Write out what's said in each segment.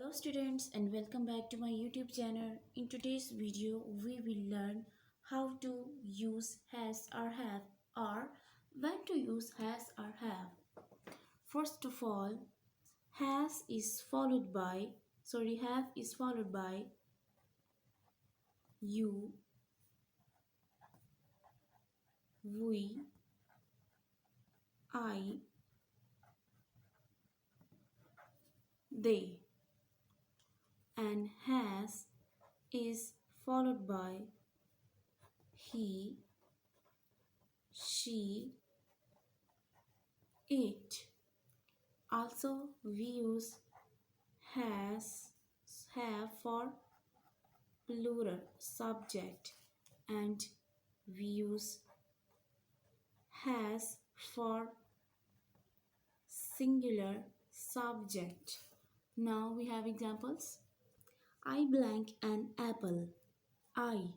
Hello students and welcome back to my YouTube channel. In today's video we will learn how to use has or have or when to use has or have. First of all, have is followed by you, we, I, they, and has is followed by he, she, it. Also, we use has, have for plural subject and we use has for singular subject. Now we have examples. I blank an apple. I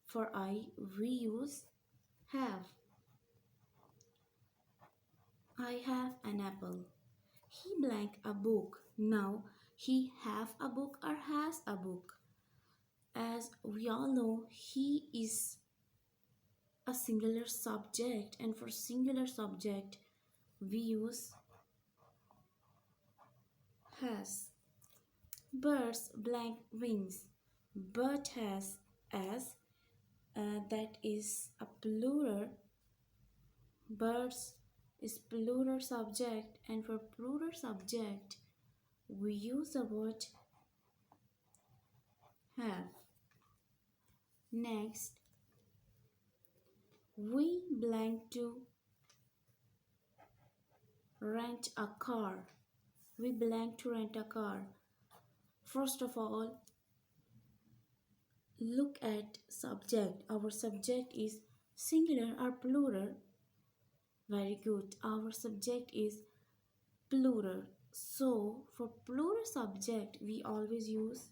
for I we use have. I have an apple. He blank a book. Now he have a book or has a book. As we all know, he is a singular subject, and for singular subject we use has. Birds blank wings. Bird has as, that is a plural. Birds is plural subject, and for plural subject we use the word have. Next, we blank to rent a car. We blank to rent a car. First of all, look at subject. Our subject is singular or plural. Very good. Our subject is plural. So for plural subject we always use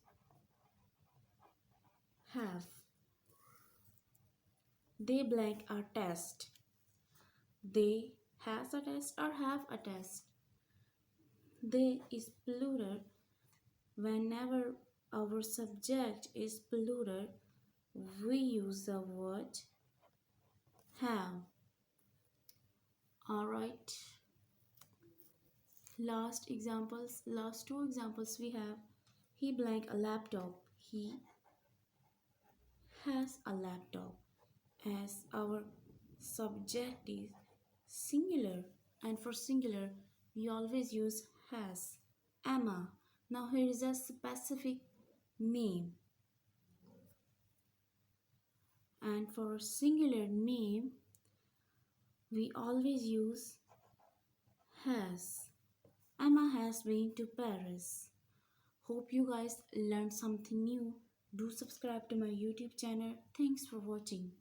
have. They blank a test. They has a test or have a test. They is plural. Whenever our subject is plural, we use the word have. Alright. Last two examples we have. He blank a laptop. He has a laptop. As our subject is singular, and for singular we always use has. Emma. Now here is a specific name, and for singular name we always use has. Emma has been to Paris. Hope you guys learned something new. Do subscribe to my YouTube channel. Thanks for watching.